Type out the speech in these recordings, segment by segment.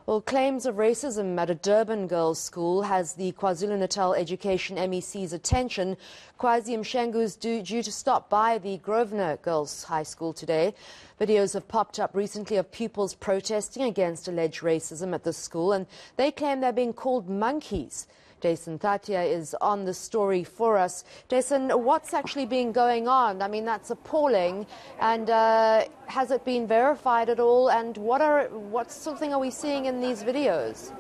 Well, claims of racism at a Durban girls' school has the KwaZulu-Natal Education MEC's attention. Kwazi Mshengu is due to stop by the Grosvenor Girls' High School today. Videos have popped up recently of pupils protesting against alleged racism at the school, and they claim they're being called monkeys. Dasen Thathiah is on the story for us. Dasen, what's actually been going on? I mean, that's appalling. And has it been verified at all? And what sort of thing are we seeing in these videos?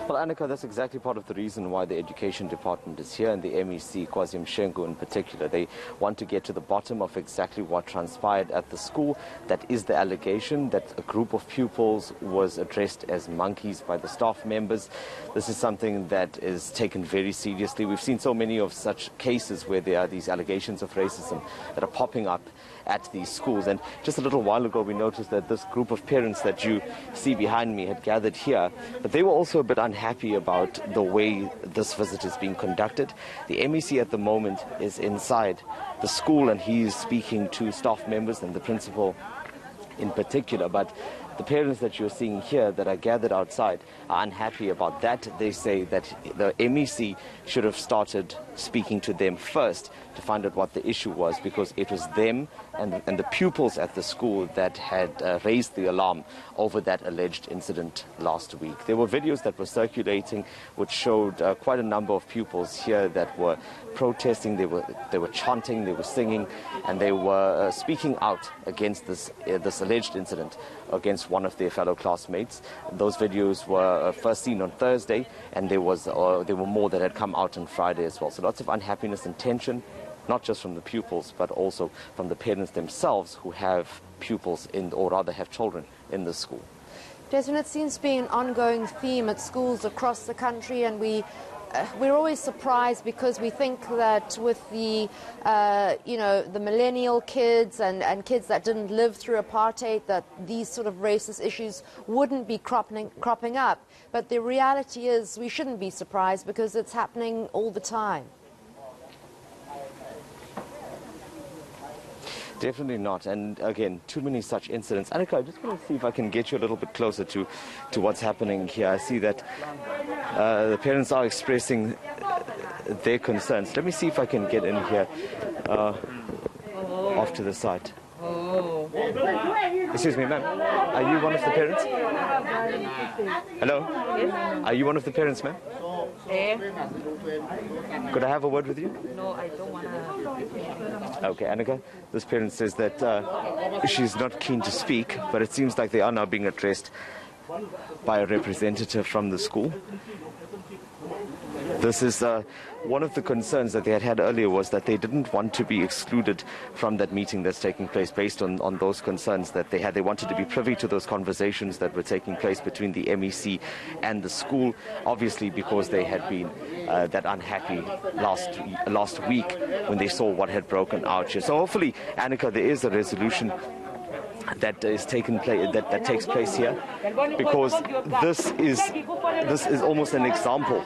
Well, Annika, that's exactly part of the reason why the Education Department is here, and the MEC, Kwazi Mshengu in particular. They want to get to the bottom of exactly what transpired at the school. That is the allegation that a group of pupils was addressed as monkeys by the staff members. This is something that is taken very seriously. We've seen so many of such cases where there are these allegations of racism that are popping up at these schools. And just a little while ago, we noticed that this group of parents that you see behind me had gathered here, but they were also a bit unhappy about the way this visit is being conducted. The MEC at the moment is inside the school, and he is speaking to staff members and the principal in particular. But the parents that you're seeing here that are gathered outside are unhappy about that. They say that the MEC should have started speaking to them first to find out what the issue was, because it was them and the pupils at the school that had raised the alarm over that alleged incident last week. There were videos that were circulating which showed quite a number of pupils here that were protesting. They were chanting, they were singing, and they were speaking out against this alleged incident against one of their fellow classmates. Those videos were first seen on Thursday, and there were more that had come out on Friday as well. So lots of unhappiness and tension, not just from the pupils, but also from the parents themselves who have pupils or rather have children in the school. Jason, it seems to be an ongoing theme at schools across the country, and we're always surprised because we think that with the, the millennial kids and kids that didn't live through apartheid, that these sort of racist issues wouldn't be cropping up. But the reality is we shouldn't be surprised because it's happening all the time. Definitely not. And again, too many such incidents. Annika, I just want to see if I can get you a little bit closer to what's happening here. I see that the parents are expressing their concerns. Let me see if I can get in here off to the side. Excuse me, ma'am. Are you one of the parents? Hello? Are you one of the parents, ma'am? Could I have a word with you? No, I don't want to. Okay, Annika, this parent says that she's not keen to speak, but it seems like they are now being addressed by a representative from the school. This is one of the concerns that they had earlier, was that they didn't want to be excluded from that meeting that's taking place based on those concerns that they had. They wanted to be privy to those conversations that were taking place between the MEC and the school, obviously because they had been that unhappy last week when they saw what had broken out here. So hopefully, Annika, there is a resolution that is that takes place here, because this is almost an example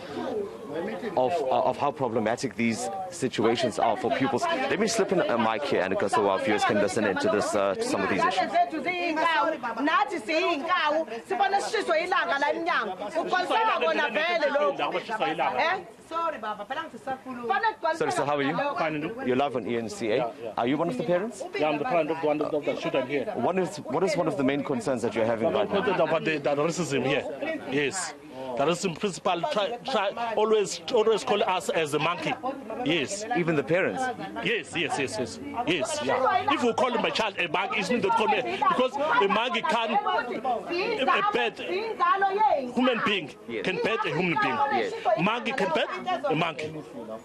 of how problematic these situations are for pupils. Let me slip in a mic here, Annika, so our viewers can listen into this, to some of these issues. Sorry, so how are you? Fine. You're live on eNCA. Yeah. Are you one of the parents? Yeah, I'm the parent of one of the students here. What is one of the main concerns that you're having right now? About the racism here. Yes. The racism principal always call us as a monkey. Yes. Even the parents? Yes. Yeah. If we call my child a monkey, it's not call me, because a monkey can pet human being. Yes. Can pet a human being. Yes. Monkey can pet a monkey.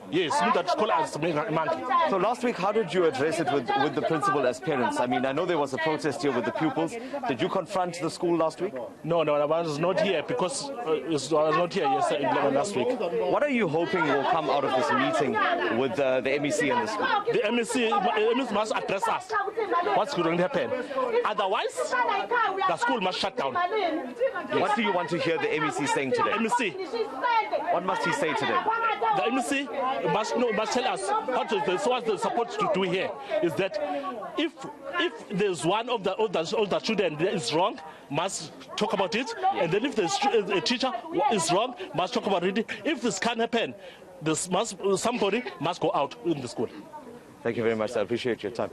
Yes. That call us a monkey. So last week, how did you address it with the principal as parents? I mean, I know there was a protest here with the pupils. Did you confront the school last week? No, I was not here because was not here last week. What are you hoping will come out of this meeting with the MEC and the school? The MEC must address us. What's going to happen? Otherwise, the school must shut down. What do you want to hear the MEC saying today? MEC. What must he say today? The MEC must tell us what they're supposed to do here. Is that if there's one of the children that is wrong, must talk about it, and then if there's a teacher is wrong, must talk about it. If this can't happen, somebody must go out in the school. Thank you very much. I appreciate your time.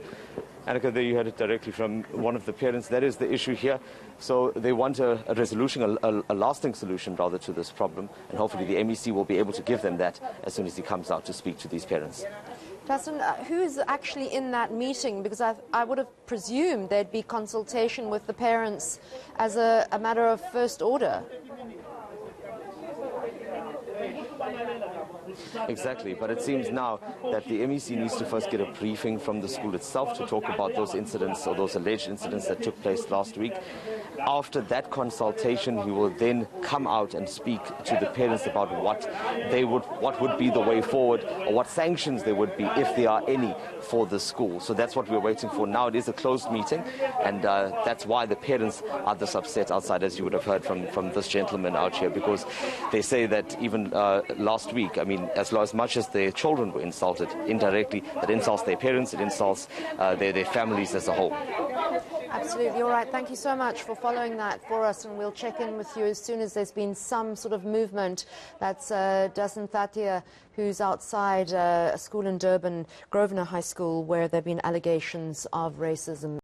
Annika, there you heard it directly from one of the parents. That is the issue here. So they want a resolution, a lasting solution, rather, to this problem. And hopefully the MEC will be able to give them that as soon as he comes out to speak to these parents. Dasen, who's actually in that meeting? Because I would have presumed there'd be consultation with the parents as a matter of first order. Exactly, but it seems now that the MEC needs to first get a briefing from the school itself to talk about those incidents or those alleged incidents that took place last week. After that consultation, he will then come out and speak to the parents about what would be the way forward, or what sanctions there would be, if there are any, for the school. So that's what we're waiting for now. It is a closed meeting, and that's why the parents are this upset outside, as you would have heard from this gentleman out here, because they say that even last week, I mean, as much as their children were insulted indirectly, that insults their parents, it insults their families as a whole. Absolutely. All right. Thank you so much for following that for us, and we'll check in with you as soon as there's been some sort of movement. That's Dasen Thathiah, who's outside a school in Durban, Grosvenor High School, where there have been allegations of racism.